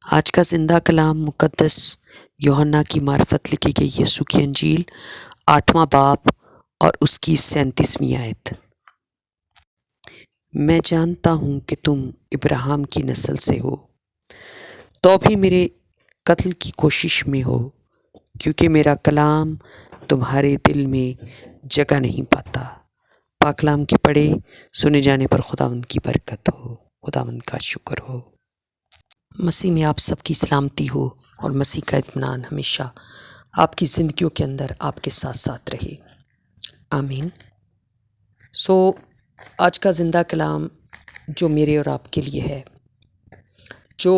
آج کا زندہ کلام مقدس یوحنا کی معرفت لکھی گئی یسوع کی انجیل 8واں باب اور اس کی 37ویں آیت۔ میں جانتا ہوں کہ تم ابراہیم کی نسل سے ہو، تو بھی میرے قتل کی کوشش میں ہو، کیونکہ میرا کلام تمہارے دل میں جگہ نہیں پاتا۔ پاک کلام کے پڑھے سنے جانے پر خداوند کی برکت ہو، خداوند کا شکر ہو۔ مسیح میں آپ سب کی سلامتی ہو اور مسیح کا اطمینان ہمیشہ آپ کی زندگیوں کے اندر آپ کے ساتھ ساتھ رہے، آمین۔ آج کا زندہ کلام جو میرے اور آپ کے لیے ہے، جو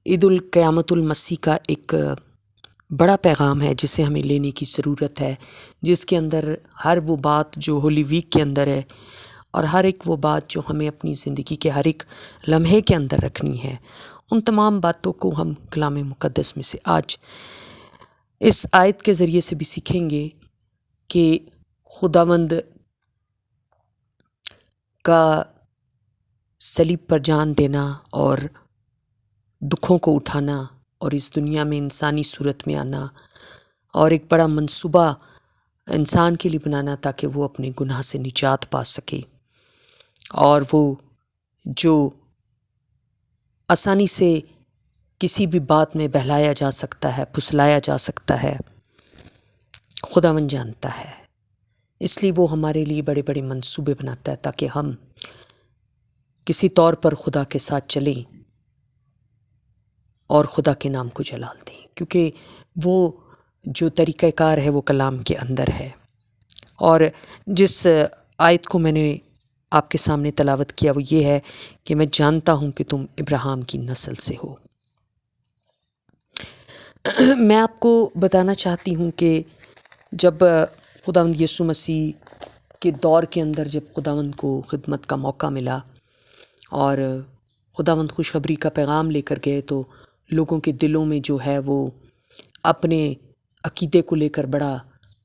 عید القیامت المسیح کا ایک بڑا پیغام ہے جسے ہمیں لینے کی ضرورت ہے، جس کے اندر ہر وہ بات جو ہولی ویک کے اندر ہے اور ہر ایک وہ بات جو ہمیں اپنی زندگی کے ہر ایک لمحے کے اندر رکھنی ہے، ان تمام باتوں کو ہم کلام مقدس میں سے آج اس آیت کے ذریعے سے بھی سیکھیں گے کہ خداوند کا صلیب پر جان دینا اور دکھوں کو اٹھانا اور اس دنیا میں انسانی صورت میں آنا اور ایک بڑا منصوبہ انسان کے لیے بنانا تاکہ وہ اپنے گناہ سے نجات پا سکے، اور وہ جو آسانی سے کسی بھی بات میں بہلایا جا سکتا ہے، پھسلایا جا سکتا ہے، خداوند جانتا ہے۔ اس لیے وہ ہمارے لیے بڑے بڑے منصوبے بناتا ہے تاکہ ہم کسی طور پر خدا کے ساتھ چلیں اور خدا کے نام کو جلال دیں، کیونکہ وہ جو طریقہ کار ہے وہ کلام کے اندر ہے۔ اور جس آیت کو میں نے آپ کے سامنے تلاوت کیا وہ یہ ہے کہ میں جانتا ہوں کہ تم ابراہیم کی نسل سے ہو۔ میں آپ کو بتانا چاہتی ہوں کہ جب خداوند یسوع مسیح کے دور کے اندر جب خداوند کو خدمت کا موقع ملا اور خداوند خوشخبری کا پیغام لے کر گئے، تو لوگوں کے دلوں میں جو ہے وہ اپنے عقیدے کو لے کر بڑا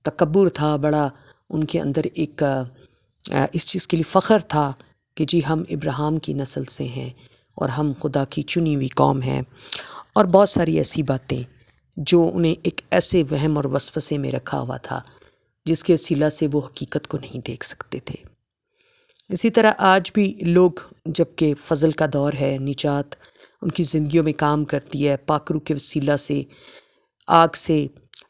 تکبر تھا، بڑا ان کے اندر ایک اس چیز کے لیے فخر تھا کہ جی ہم ابراہیم کی نسل سے ہیں اور ہم خدا کی چنی ہوئی قوم ہیں، اور بہت ساری ایسی باتیں جو انہیں ایک ایسے وہم اور وسوسے میں رکھا ہوا تھا جس کے وسیلہ سے وہ حقیقت کو نہیں دیکھ سکتے تھے۔ اسی طرح آج بھی لوگ، جب کہ فضل کا دور ہے، نجات ان کی زندگیوں میں کام کرتی ہے، پاک روح کے وسیلہ سے آگ سے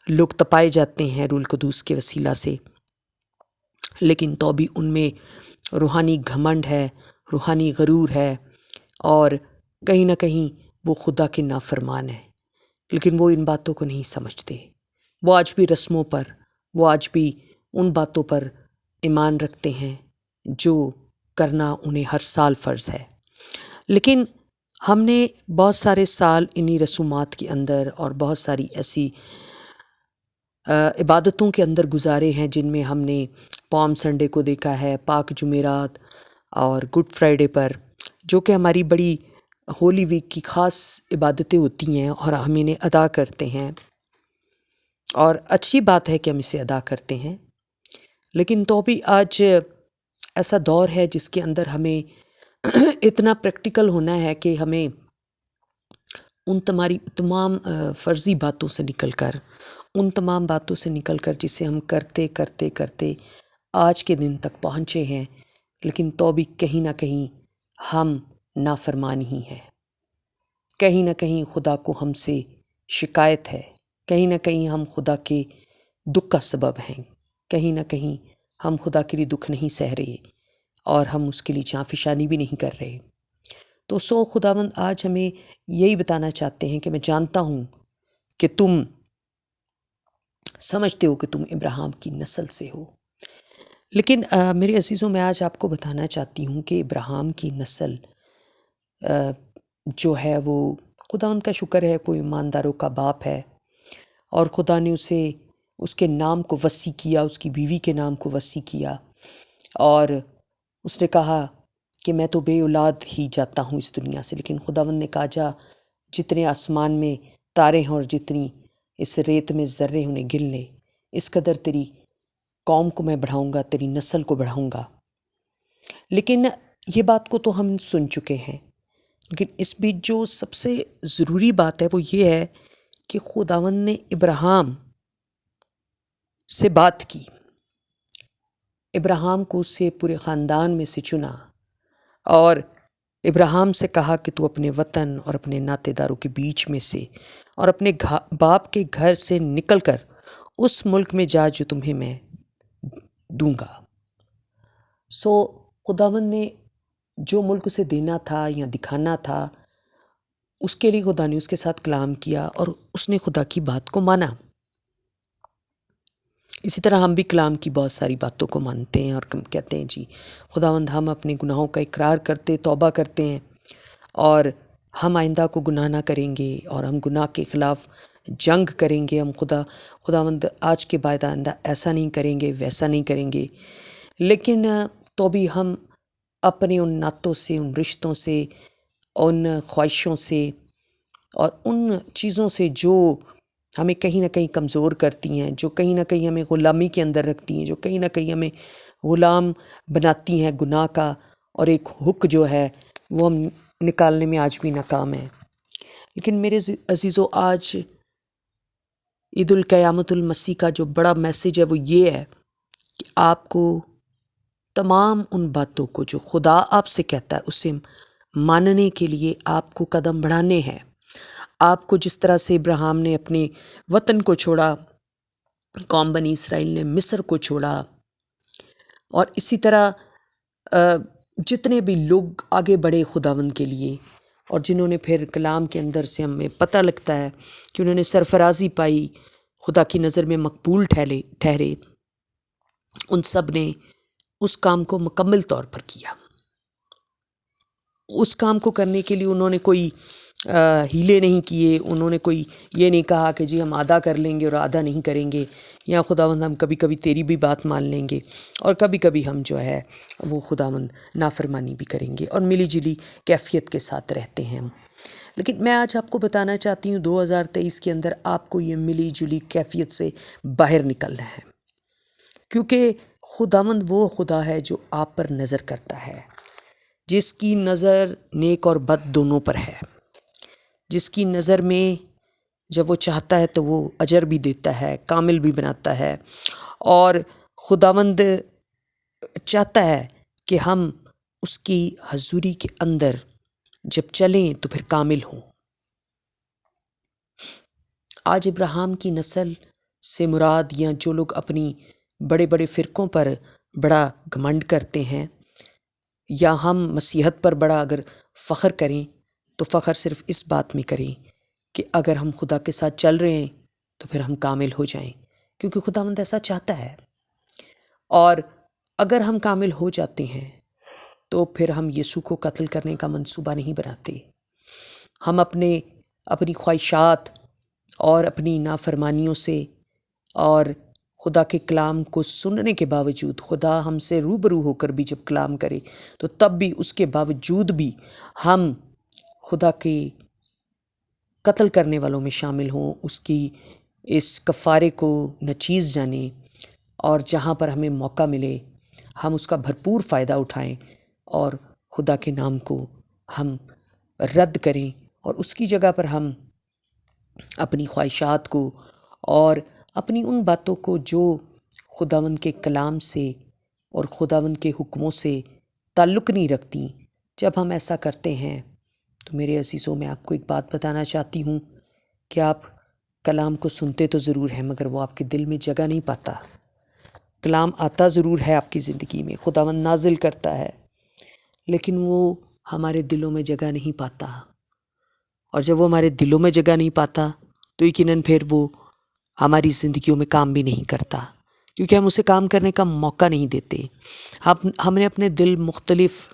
لوگ تپائے جاتے ہیں، روح القدس کے وسیلہ سے، لیکن تو بھی ان میں روحانی گھمنڈ ہے، روحانی غرور ہے، اور کہیں نہ کہیں وہ خدا کے نافرمان ہیں، لیکن وہ ان باتوں کو نہیں سمجھتے۔ وہ آج بھی رسموں پر، وہ آج بھی ان باتوں پر ایمان رکھتے ہیں جو کرنا انہیں ہر سال فرض ہے۔ لیکن ہم نے بہت سارے سال انہی رسومات کے اندر اور بہت ساری ایسی عبادتوں کے اندر گزارے ہیں جن میں ہم نے پام سنڈے کو دیکھا ہے، پاک جمعرات اور گڈ فرائیڈے پر، جو کہ ہماری بڑی ہولی ویک کی خاص عبادتیں ہوتی ہیں اور ہم انہیں ادا کرتے ہیں، اور اچھی بات ہے کہ ہم اسے ادا کرتے ہیں۔ لیکن تو بھی آج ایسا دور ہے جس کے اندر ہمیں اتنا پریکٹیکل ہونا ہے کہ ہمیں ان تمام فرضی باتوں سے نکل کر، ان تمام باتوں سے نکل کر جسے ہم کرتے کرتے کرتے آج کے دن تک پہنچے ہیں، لیکن تو بھی کہیں نہ کہیں ہم نافرمان ہی ہیں، کہیں نہ کہیں خدا کو ہم سے شکایت ہے، کہیں نہ کہیں ہم خدا کے دکھ کا سبب ہیں، کہیں نہ کہیں ہم خدا کے لیے دکھ نہیں سہ رہے اور ہم اس کے لیے جانفشانی بھی نہیں کر رہے۔ تو خداوند آج ہمیں یہی بتانا چاہتے ہیں کہ میں جانتا ہوں کہ تم سمجھتے ہو کہ تم ابراہیم کی نسل سے ہو، لیکن میرے عزیزوں، میں آج آپ کو بتانا چاہتی ہوں کہ ابراہیم کی نسل جو ہے وہ خداوند کا شکر ہے، کوئی ایمانداروں کا باپ ہے، اور خدا نے اسے اس کے نام کو وسیع کیا، اس کی بیوی کے نام کو وسیع کیا، اور اس نے کہا کہ میں تو بے اولاد ہی جاتا ہوں اس دنیا سے، لیکن خداوند نے کہا جا، جتنے آسمان میں تارے ہیں اور جتنی اس ریت میں ذرے انہیں گن لے، اس قدر تیری قوم کو میں بڑھاؤں گا، تیری نسل کو بڑھاؤں گا۔ لیکن یہ بات کو تو ہم سن چکے ہیں، لیکن اس بیچ جو سب سے ضروری بات ہے وہ یہ ہے کہ خداوند نے ابراہیم سے بات کی، ابراہیم کو اسے پورے خاندان میں سے چنا اور ابراہیم سے کہا کہ تو اپنے وطن اور اپنے ناطے داروں کے بیچ میں سے اور اپنے باپ کے گھر سے نکل کر اس ملک میں جا جو تمہیں میں دوں گا۔ خداوند نے جو ملک اسے دینا تھا یا دکھانا تھا، اس کے لیے خدا نے اس کے ساتھ کلام کیا اور اس نے خدا کی بات کو مانا۔ اسی طرح ہم بھی کلام کی بہت ساری باتوں کو مانتے ہیں اور ہم کہتے ہیں جی خداوند ہم اپنے گناہوں کا اقرار کرتے، توبہ کرتے ہیں اور ہم آئندہ کو گناہ نہ کریں گے اور ہم گناہ کے خلاف جنگ کریں گے، ہم خداوند آج کے بعد آئندہ ایسا نہیں کریں گے، ویسا نہیں کریں گے۔ لیکن تو بھی ہم اپنے ان نعتوں سے، ان رشتوں سے، ان خواہشوں سے اور ان چیزوں سے جو ہمیں کہیں نہ کہیں کمزور کرتی ہیں، جو کہیں نہ کہیں ہمیں غلامی کے اندر رکھتی ہیں، جو کہیں نہ کہیں ہمیں غلام بناتی ہیں گناہ کا، اور ایک حق جو ہے وہ ہم نکالنے میں آج بھی ناکام ہیں۔ لیکن میرے عزیزو، آج عید القیامت المسیح کا جو بڑا میسیج ہے وہ یہ ہے کہ آپ کو تمام ان باتوں کو جو خدا آپ سے کہتا ہے اسے ماننے کے لیے آپ کو قدم بڑھانے ہیں۔ آپ کو جس طرح سے ابراہیم نے اپنے وطن کو چھوڑا، قوم بنی اسرائیل نے مصر کو چھوڑا، اور اسی طرح جتنے بھی لوگ آگے بڑھے خداوند کے لیے اور جنہوں نے پھر کلام کے اندر سے ہمیں پتہ لگتا ہے کہ انہوں نے سرفرازی پائی، خدا کی نظر میں مقبول ٹھہرے، ان سب نے اس کام کو مکمل طور پر کیا۔ اس کام کو کرنے کے لیے انہوں نے کوئی ہیلے نہیں کیے، انہوں نے کوئی یہ نہیں کہا کہ جی ہم آدھا کر لیں گے اور آدھا نہیں کریں گے، یا خداوند ہم کبھی کبھی تیری بھی بات مان لیں گے اور کبھی کبھی ہم جو ہے وہ خداوند نافرمانی بھی کریں گے، اور ملی جلی کیفیت کے ساتھ رہتے ہیں ہم۔ لیکن میں آج آپ کو بتانا چاہتی ہوں 2023 کے اندر آپ کو یہ ملی جلی کیفیت سے باہر نکلنا ہے، کیونکہ خداوند وہ خدا ہے جو آپ پر نظر کرتا ہے، جس کی نظر نیک اور بد دونوں پر ہے، جس کی نظر میں جب وہ چاہتا ہے تو وہ اجر بھی دیتا ہے، کامل بھی بناتا ہے، اور خداوند چاہتا ہے کہ ہم اس کی حضوری کے اندر جب چلیں تو پھر کامل ہوں۔ آج ابراہیم کی نسل سے مراد، یا جو لوگ اپنی بڑے بڑے فرقوں پر بڑا گھمنڈ کرتے ہیں، یا ہم مسیحت پر بڑا اگر فخر کریں تو فخر صرف اس بات میں کریں کہ اگر ہم خدا کے ساتھ چل رہے ہیں تو پھر ہم کامل ہو جائیں، کیونکہ خداوند ایسا چاہتا ہے۔ اور اگر ہم کامل ہو جاتے ہیں تو پھر ہم یسوع کو قتل کرنے کا منصوبہ نہیں بناتے، ہم اپنی خواہشات اور اپنی نافرمانیوں سے اور خدا کے کلام کو سننے کے باوجود، خدا ہم سے روبرو ہو کر بھی جب کلام کرے تو تب بھی اس کے باوجود بھی ہم خدا کے قتل کرنے والوں میں شامل ہوں، اس کی اس کفارے کو ناچیز جانیں، اور جہاں پر ہمیں موقع ملے ہم اس کا بھرپور فائدہ اٹھائیں اور خدا کے نام کو ہم رد کریں، اور اس کی جگہ پر ہم اپنی خواہشات کو اور اپنی ان باتوں کو جو خداوند کے کلام سے اور خداوند کے حکموں سے تعلق نہیں رکھتی، جب ہم ایسا کرتے ہیں تو میرے عزیزوں، میں آپ کو ایک بات بتانا چاہتی ہوں کہ آپ کلام کو سنتے تو ضرور ہیں مگر وہ آپ کے دل میں جگہ نہیں پاتا۔ کلام آتا ضرور ہے آپ کی زندگی میں، خداوند نازل کرتا ہے، لیکن وہ ہمارے دلوں میں جگہ نہیں پاتا، اور جب وہ ہمارے دلوں میں جگہ نہیں پاتا تو یقیناً پھر وہ ہماری زندگیوں میں کام بھی نہیں کرتا، کیونکہ ہم اسے کام کرنے کا موقع نہیں دیتے۔ ہم نے اپنے دل مختلف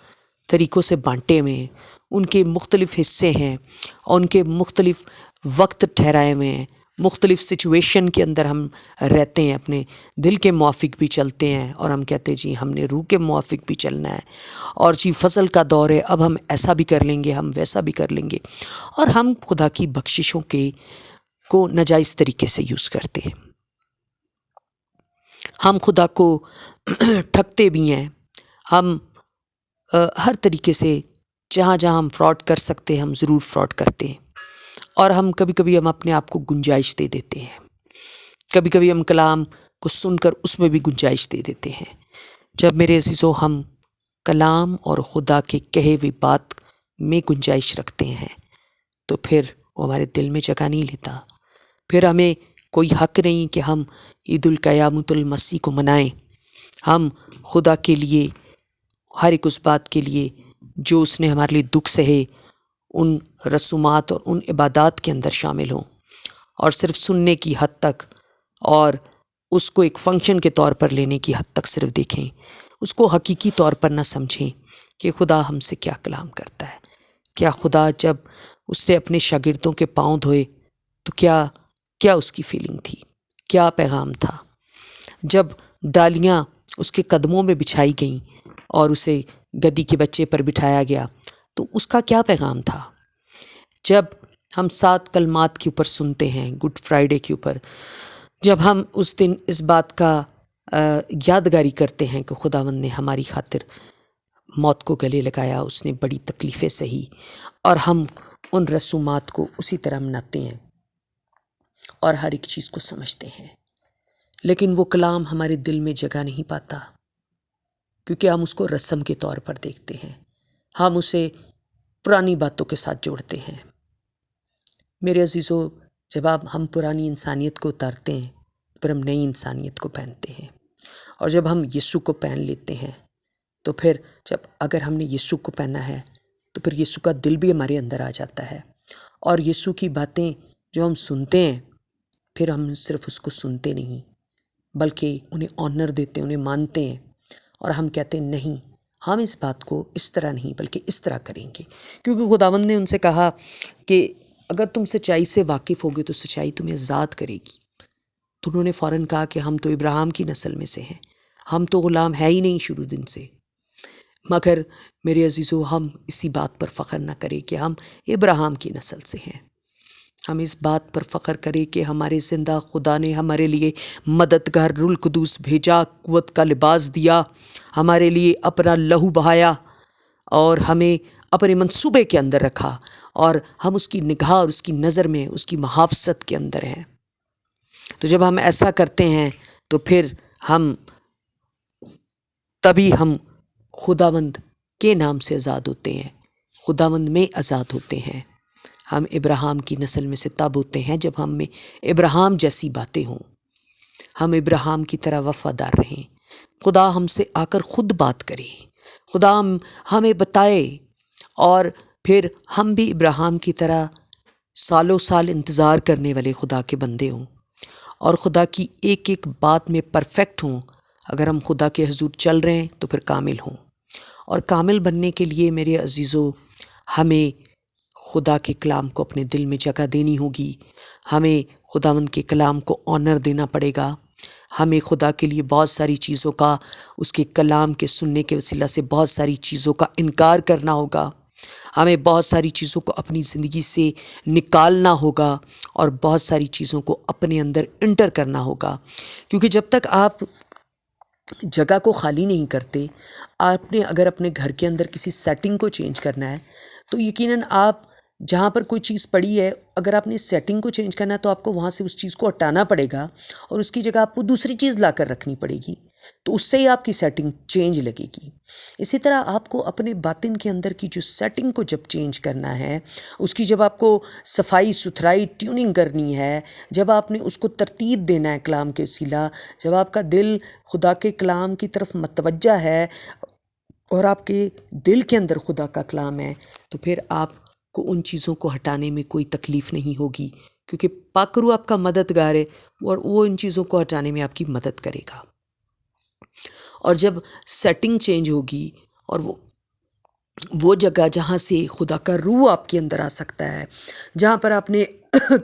طریقوں سے بانٹے ہوئے ہیں، ان کے مختلف حصے ہیں اور ان کے مختلف وقت ٹھہرائے ہوئے ہیں، مختلف سچویشن کے اندر ہم رہتے ہیں، اپنے دل کے موافق بھی چلتے ہیں، اور ہم کہتے ہیں جی ہم نے روح کے موافق بھی چلنا ہے، اور جی فضل کا دور ہے، اب ہم ایسا بھی کر لیں گے، ہم ویسا بھی کر لیں گے، اور ہم خدا کی بخششوں کو ناجائز طریقے سے یوز کرتے ہیں۔ ہم خدا کو ٹھگتے بھی ہیں، ہم ہر طریقے سے جہاں جہاں ہم فراڈ کر سکتے ہیں ہم ضرور فراڈ کرتے ہیں، اور ہم کبھی کبھی ہم اپنے آپ کو گنجائش دے دیتے ہیں، کبھی کبھی ہم کلام کو سن کر اس میں بھی گنجائش دے دیتے ہیں۔ جب میرے عزیزو ہم کلام اور خدا کے کہے ہوئی بات میں گنجائش رکھتے ہیں تو پھر وہ ہمارے دل میں جگہ نہیں لیتا، پھر ہمیں کوئی حق نہیں کہ ہم عید القیامت المسیح کو منائیں۔ ہم خدا کے لیے ہر ایک اس بات کے لیے جو اس نے ہمارے لیے دکھ سہے ان رسومات اور ان عبادات کے اندر شامل ہوں، اور صرف سننے کی حد تک اور اس کو ایک فنکشن کے طور پر لینے کی حد تک صرف دیکھیں، اس کو حقیقی طور پر نہ سمجھیں کہ خدا ہم سے کیا کلام کرتا ہے۔ کیا خدا جب اس نے اپنے شاگردوں کے پاؤں دھوئے تو کیا اس کی فیلنگ تھی، کیا پیغام تھا؟ جب ڈالیاں اس کے قدموں میں بچھائی گئیں اور اسے گدی کے بچے پر بٹھایا گیا تو اس کا کیا پیغام تھا؟ جب ہم 7 کلمات کے اوپر سنتے ہیں گڈ فرائیڈے کے اوپر، جب ہم اس دن اس بات کا یادگاری کرتے ہیں کہ خداوند نے ہماری خاطر موت کو گلے لگایا، اس نے بڑی تکلیفیں سہی، اور ہم ان رسومات کو اسی طرح مناتے ہیں اور ہر ایک چیز کو سمجھتے ہیں، لیکن وہ کلام ہمارے دل میں جگہ نہیں پاتا کیونکہ ہم اس کو رسم کے طور پر دیکھتے ہیں، ہم اسے پرانی باتوں کے ساتھ جوڑتے ہیں۔ میرے عزیزو، جب ہم پرانی انسانیت کو اتارتے ہیں پھر ہم نئی انسانیت کو پہنتے ہیں، اور جب ہم یسوع کو پہن لیتے ہیں تو پھر اگر ہم نے یسوع کو پہنا ہے تو پھر یسوع کا دل بھی ہمارے اندر آ جاتا ہے، اور یسوع کی باتیں جو ہم سنتے ہیں پھر ہم صرف اس کو سنتے نہیں بلکہ انہیں آنر دیتے ہیں، انہیں مانتے ہیں، اور ہم کہتے ہیں نہیں، ہم اس بات کو اس طرح نہیں بلکہ اس طرح کریں گے، کیونکہ خداوند نے ان سے کہا کہ اگر تم سچائی سے واقف ہوگے تو سچائی تمہیں آزاد کرے گی۔ تو انہوں نے فوراً کہا کہ ہم تو ابراہیم کی نسل میں سے ہیں، ہم تو غلام ہے ہی نہیں شروع دن سے۔ مگر میرے عزیزو، ہم اسی بات پر فخر نہ کریں کہ ہم ابراہیم کی نسل سے ہیں، ہم اس بات پر فخر کریں کہ ہمارے زندہ خدا نے ہمارے لیے مددگار روح القدس بھیجا، قوت کا لباس دیا، ہمارے لیے اپنا لہو بہایا اور ہمیں اپنے منصوبے کے اندر رکھا، اور ہم اس کی نگاہ اور اس کی نظر میں اس کی محافظت کے اندر ہیں۔ تو جب ہم ایسا کرتے ہیں تو پھر تبھی ہم خداوند کے نام سے آزاد ہوتے ہیں، خداوند میں آزاد ہوتے ہیں۔ ہم ابراہیم کی نسل میں سے تب ہوتے ہیں جب ہم میں ابراہیم جیسی باتیں ہوں، ہم ابراہیم کی طرح وفادار رہیں، خدا ہم سے آ کر خود بات کرے، خدا ہمیں بتائے، اور پھر ہم بھی ابراہیم کی طرح سالوں سال انتظار کرنے والے خدا کے بندے ہوں، اور خدا کی ایک ایک بات میں پرفیکٹ ہوں۔ اگر ہم خدا کے حضور چل رہے ہیں تو پھر کامل ہوں، اور کامل بننے کے لیے میرے عزیزو ہمیں خدا کے کلام کو اپنے دل میں جگہ دینی ہوگی، ہمیں خداوند کے کلام کو آنر دینا پڑے گا، ہمیں خدا کے لیے بہت ساری چیزوں کا، اس کے کلام کے سننے کے وسیلہ سے بہت ساری چیزوں کا انکار کرنا ہوگا، ہمیں بہت ساری چیزوں کو اپنی زندگی سے نکالنا ہوگا، اور بہت ساری چیزوں کو اپنے اندر انٹر کرنا ہوگا، کیونکہ جب تک آپ جگہ کو خالی نہیں کرتے، آپ نے اگر اپنے گھر کے اندر کسی سیٹنگ کو چینج کرنا ہے تو یقیناً آپ جہاں پر کوئی چیز پڑی ہے، اگر آپ نے سیٹنگ کو چینج کرنا ہے تو آپ کو وہاں سے اس چیز کو ہٹانا پڑے گا، اور اس کی جگہ آپ کو دوسری چیز لا کر رکھنی پڑے گی، تو اس سے ہی آپ کی سیٹنگ چینج لگے گی۔ اسی طرح آپ کو اپنے باطن کے اندر کی جو سیٹنگ کو جب چینج کرنا ہے، اس کی جب آپ کو صفائی ستھرائی ٹیوننگ کرنی ہے، جب آپ نے اس کو ترتیب دینا ہے کلام کے وسیلہ، جب آپ کا دل خدا کے کلام کی طرف متوجہ ہے اور آپ کے دل کے اندر خدا کا کلام ہے، تو پھر آپ کو ان چیزوں کو ہٹانے میں کوئی تکلیف نہیں ہوگی، کیونکہ پاک روح آپ کا مددگار ہے اور وہ ان چیزوں کو ہٹانے میں آپ کی مدد کرے گا۔ اور جب سیٹنگ چینج ہوگی، اور وہ جگہ جہاں سے خدا کا روح آپ کے اندر آ سکتا ہے، جہاں پر آپ نے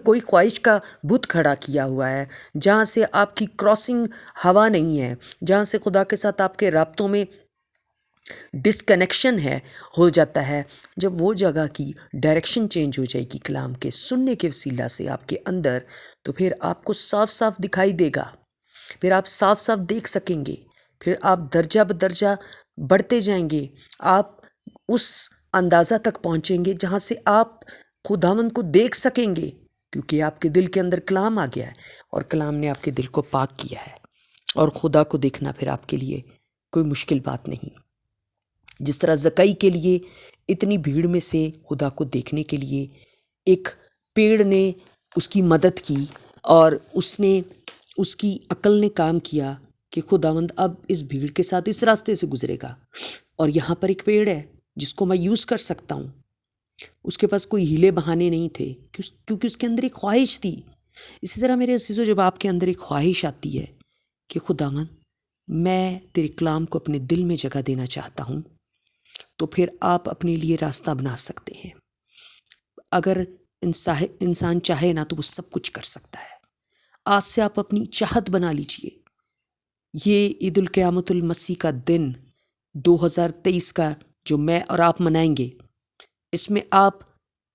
کوئی خواہش کا بت کھڑا کیا ہوا ہے، جہاں سے آپ کی کراسنگ ہوا نہیں ہے، جہاں سے خدا کے ساتھ آپ کے رابطوں میں ڈسکنیکشن ہو جاتا ہے، جب وہ جگہ کی ڈائریکشن چینج ہو جائے گی کلام کے سننے کے وسیلہ سے آپ کے اندر، تو پھر آپ کو صاف صاف دکھائی دے گا، پھر آپ صاف صاف دیکھ سکیں گے، پھر آپ درجہ بدرجہ بڑھتے جائیں گے، آپ اس اندازہ تک پہنچیں گے جہاں سے آپ خداوند کو دیکھ سکیں گے، کیونکہ آپ کے دل کے اندر کلام آ گیا ہے اور کلام نے آپ کے دل کو پاک کیا ہے، اور خدا کو دیکھنا پھر آپ کے لیے کوئی مشکل بات نہیں۔ جس طرح زکئی کے لیے اتنی بھیڑ میں سے خدا کو دیکھنے کے لیے ایک پیڑ نے اس کی مدد کی، اور اس کی عقل نے کام کیا کہ خداوند اب اس بھیڑ کے ساتھ اس راستے سے گزرے گا، اور یہاں پر ایک پیڑ ہے جس کو میں یوز کر سکتا ہوں۔ اس کے پاس کوئی ہیلے بہانے نہیں تھے، کیونکہ اس کے اندر ایک خواہش تھی۔ اسی طرح میرے عزیزو، جب آپ کے اندر ایک خواہش آتی ہے کہ خداوند میں تیرے کلام کو اپنے دل میں جگہ دینا چاہتا ہوں، تو پھر آپ اپنے لیے راستہ بنا سکتے ہیں۔ اگر انسان چاہے نا تو وہ سب کچھ کر سکتا ہے۔ آج سے آپ اپنی چاہت بنا لیجئے، یہ عید القیامت المسیح کا دن 2023 کا جو میں اور آپ منائیں گے، اس میں آپ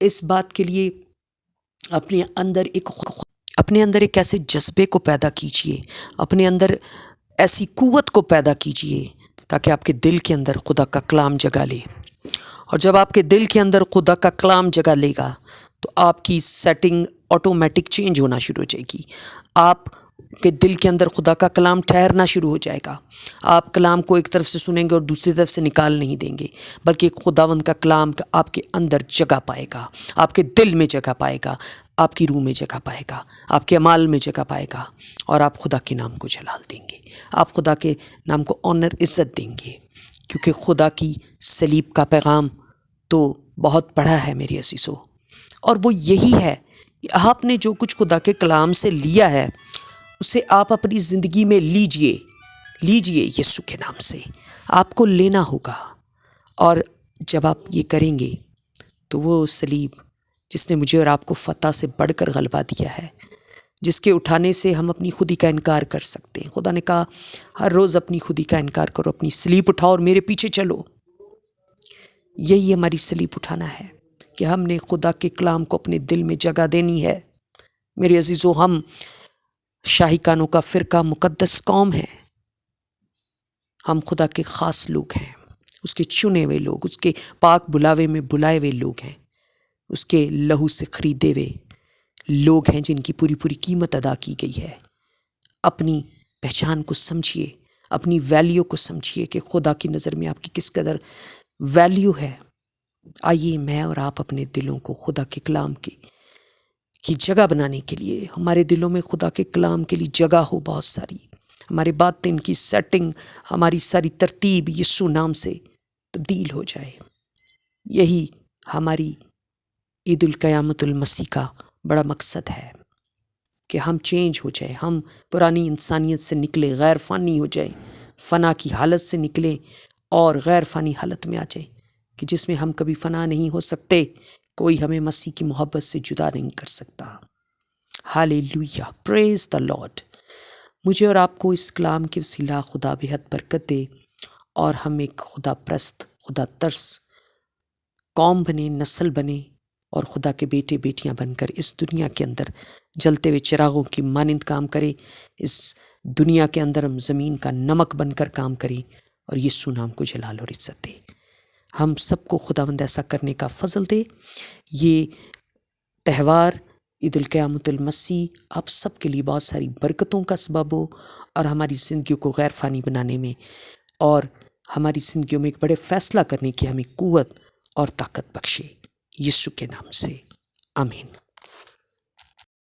اس بات کے لیے اپنے اندر ایک ایسے جذبے کو پیدا کیجئے، اپنے اندر ایسی قوت کو پیدا کیجئے تاکہ آپ کے دل کے اندر خدا کا کلام جگہ لے۔ اور جب آپ کے دل کے اندر خدا کا کلام جگہ لے گا تو آپ کی سیٹنگ آٹومیٹک چینج ہونا شروع ہو جائے گی۔ آپ کے دل کے اندر خدا کا کلام ٹھہرنا شروع ہو جائے گا۔ آپ کلام کو ایک طرف سے سنیں گے اور دوسری طرف سے نکال نہیں دیں گے، بلکہ خداوند کا کلام آپ کے اندر جگہ پائے گا، آپ کے دل میں جگہ پائے گا، آپ کی روح میں جگہ پائے گا، آپ کے اعمال میں جگہ پائے گا، اور آپ خدا کے نام کو جلال دیں گے، آپ خدا کے نام کو آنر عزت دیں گے، کیونکہ خدا کی صلیب کا پیغام تو بہت بڑا ہے میرے عزیزو، اور وہ یہی ہے کہ آپ نے جو کچھ خدا کے کلام سے لیا ہے اسے آپ اپنی زندگی میں لیجئے یسوع کے نام سے۔ آپ کو لینا ہوگا، اور جب آپ یہ کریں گے تو وہ صلیب جس نے مجھے اور آپ کو فتح سے بڑھ کر غلبہ دیا ہے، جس کے اٹھانے سے ہم اپنی خودی کا انکار کر سکتے ہیں۔ خدا نے کہا ہر روز اپنی خودی کا انکار کرو، اپنی صلیب اٹھاؤ اور میرے پیچھے چلو۔ یہی ہماری صلیب اٹھانا ہے کہ ہم نے خدا کے کلام کو اپنے دل میں جگہ دینی ہے۔ میرے عزیزو، ہم شاہکانوں کا فرقہ مقدس قوم ہے، ہم خدا کے خاص لوگ ہیں، اس کے چنے ہوئے لوگ، اس کے پاک بلاوے میں بلائے ہوئے لوگ ہیں، اس کے لہو سے خریدے ہوئے لوگ ہیں جن کی پوری پوری قیمت ادا کی گئی ہے۔ اپنی پہچان کو سمجھیے، اپنی ویلیو کو سمجھیے کہ خدا کی نظر میں آپ کی کس قدر ویلیو ہے۔ آئیے میں اور آپ اپنے دلوں کو خدا کے کلام کی جگہ بنانے کے لیے، ہمارے دلوں میں خدا کے کلام کے لیے جگہ ہو بہت ساری، ہمارے باطن کی سیٹنگ، ہماری ساری ترتیب یسوع نام سے تبدیل ہو جائے۔ یہی ہماری عید القیامت المسیح کا بڑا مقصد ہے کہ ہم چینج ہو جائے، ہم پرانی انسانیت سے نکلے، غیر فانی ہو جائے، فنا کی حالت سے نکلیں اور غیر فانی حالت میں آ جائیں، کہ جس میں ہم کبھی فنا نہیں ہو سکتے، کوئی ہمیں مسیح کی محبت سے جدا نہیں کر سکتا۔ ہاللیلویہ، پریز دا لارڈ۔ مجھے اور آپ کو اس کلام کے وسیلہ خدا بہت برکت دے، اور ہم ایک خدا پرست، خدا ترس قوم بنے، نسل بنے، اور خدا کے بیٹے بیٹیاں بن کر اس دنیا کے اندر جلتے ہوئے چراغوں کی مانند کام کرے، اس دنیا کے اندر ہم زمین کا نمک بن کر کام کریں، اور یسوع نام کو جلال اور عزت دے۔ ہم سب کو خداوند ایسا کرنے کا فضل دے۔ یہ تہوار عید القیامت المسیح آپ سب کے لیے بہت ساری برکتوں کا سبب ہو، اور ہماری زندگیوں کو غیر فانی بنانے میں اور ہماری زندگیوں میں ایک بڑے فیصلہ کرنے کی ہمیں قوت اور طاقت بخشے، یسوع کے نام سے، آمین۔